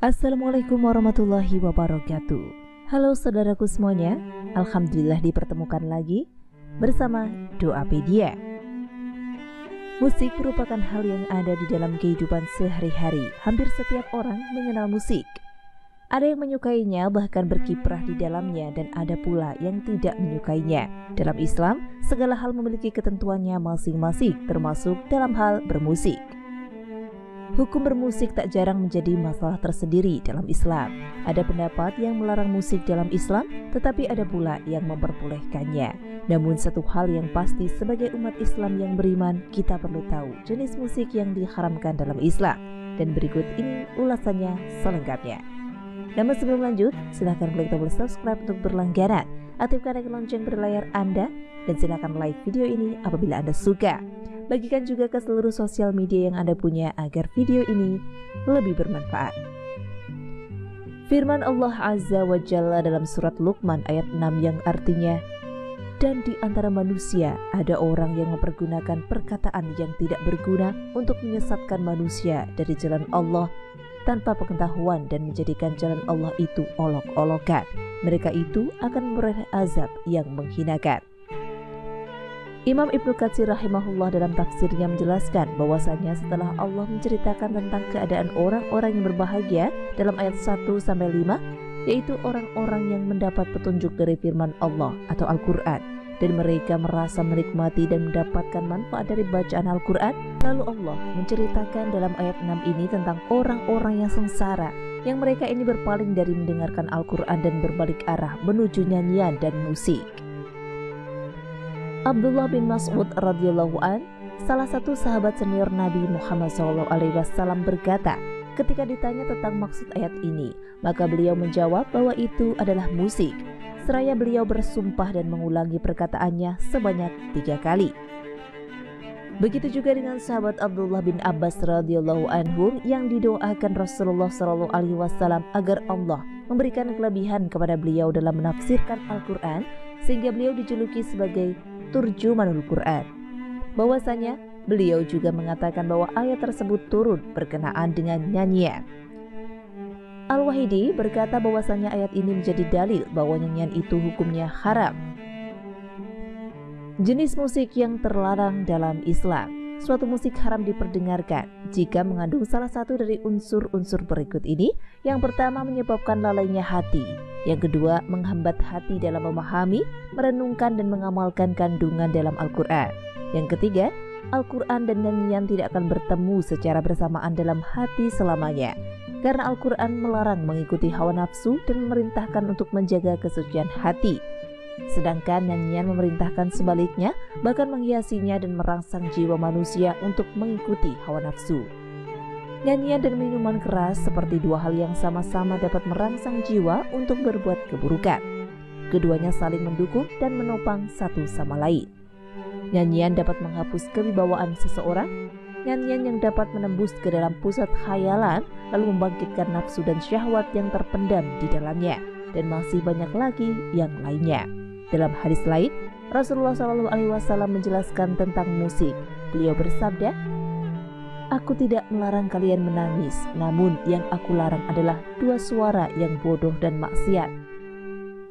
Assalamualaikum warahmatullahi wabarakatuh. Halo saudaraku semuanya, alhamdulillah dipertemukan lagi bersama Doapedia. Musik merupakan hal yang ada di dalam kehidupan sehari-hari. Hampir setiap orang mengenal musik. Ada yang menyukainya bahkan berkiprah di dalamnya, dan ada pula yang tidak menyukainya. Dalam Islam, segala hal memiliki ketentuannya masing-masing, termasuk dalam hal bermusik. Hukum bermusik tak jarang menjadi masalah tersendiri dalam Islam. Ada pendapat yang melarang musik dalam Islam, tetapi ada pula yang memperbolehkannya. Namun satu hal yang pasti, sebagai umat Islam yang beriman, kita perlu tahu jenis musik yang diharamkan dalam Islam. Dan berikut ini ulasannya selengkapnya. Namun sebelum lanjut, silahkan klik tombol subscribe untuk berlangganan, aktifkan icon lonceng berlayar Anda, dan silahkan like video ini apabila Anda suka. Bagikan juga ke seluruh sosial media yang Anda punya agar video ini lebih bermanfaat. Firman Allah Azza wa Jalla dalam surat Luqman ayat 6 yang artinya, "Dan di antara manusia ada orang yang mempergunakan perkataan yang tidak berguna untuk menyesatkan manusia dari jalan Allah tanpa pengetahuan dan menjadikan jalan Allah itu olok-olokan. Mereka itu akan memperoleh azab yang menghinakan." Imam Ibnu Katsir rahimahullah dalam tafsirnya menjelaskan bahwasanya setelah Allah menceritakan tentang keadaan orang-orang yang berbahagia dalam ayat 1-5, yaitu orang-orang yang mendapat petunjuk dari firman Allah atau Al-Quran, dan mereka merasa menikmati dan mendapatkan manfaat dari bacaan Al-Quran, lalu Allah menceritakan dalam ayat 6 ini tentang orang-orang yang sengsara, yang mereka ini berpaling dari mendengarkan Al-Quran dan berbalik arah menuju nyanyian dan musik. Abdullah bin Mas'ud radhiyallahu an, salah satu sahabat senior Nabi Muhammad SAW berkata, ketika ditanya tentang maksud ayat ini, maka beliau menjawab bahwa itu adalah musik. Seraya beliau bersumpah dan mengulangi perkataannya sebanyak 3 kali. Begitu juga dengan sahabat Abdullah bin Abbas radhiyallahu anhu yang didoakan Rasulullah SAW agar Allah memberikan kelebihan kepada beliau dalam menafsirkan Al-Quran, sehingga beliau dijuluki sebagai Turjumanul Quran. Bahwasanya beliau juga mengatakan bahwa ayat tersebut turun berkenaan dengan nyanyian. Al-Wahidi berkata bahwasanya ayat ini menjadi dalil bahwa nyanyian itu hukumnya haram. Jenis musik yang terlarang dalam Islam. Suatu musik haram diperdengarkan jika mengandung salah satu dari unsur-unsur berikut ini. Yang pertama, menyebabkan lalainya hati. Yang kedua, menghambat hati dalam memahami, merenungkan dan mengamalkan kandungan dalam Al-Quran. Yang ketiga, Al-Quran dan nyanyian tidak akan bertemu secara bersamaan dalam hati selamanya, karena Al-Quran melarang mengikuti hawa nafsu dan memerintahkan untuk menjaga kesucian hati. Sedangkan nyanyian memerintahkan sebaliknya, bahkan menghiasinya dan merangsang jiwa manusia untuk mengikuti hawa nafsu. Nyanyian dan minuman keras seperti dua hal yang sama-sama dapat merangsang jiwa untuk berbuat keburukan. Keduanya saling mendukung dan menopang satu sama lain. Nyanyian dapat menghapus kewibawaan seseorang. Nyanyian yang dapat menembus ke dalam pusat khayalan, lalu membangkitkan nafsu dan syahwat yang terpendam di dalamnya. Dan masih banyak lagi yang lainnya. Dalam hadis lain, Rasulullah SAW menjelaskan tentang musik. Beliau bersabda, "Aku tidak melarang kalian menangis, namun yang aku larang adalah dua suara yang bodoh dan maksiat.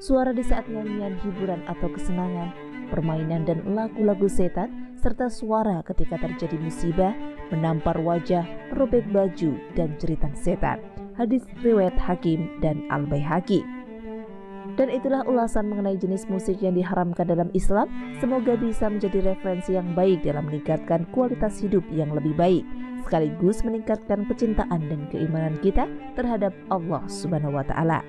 Suara di saat nyanyian hiburan atau kesenangan, permainan dan lagu-lagu setan, serta suara ketika terjadi musibah, menampar wajah, merobek baju, dan jeritan setan." Hadis riwayat Hakim dan Al-Baihaqi. Dan itulah ulasan mengenai jenis musik yang diharamkan dalam Islam. Semoga bisa menjadi referensi yang baik dalam meningkatkan kualitas hidup yang lebih baik, sekaligus meningkatkan kecintaan dan keimanan kita terhadap Allah Subhanahu wa Ta'ala.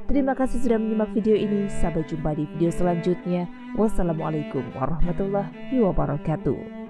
Terima kasih sudah menyimak video ini. Sampai jumpa di video selanjutnya. Wassalamualaikum warahmatullahi wabarakatuh.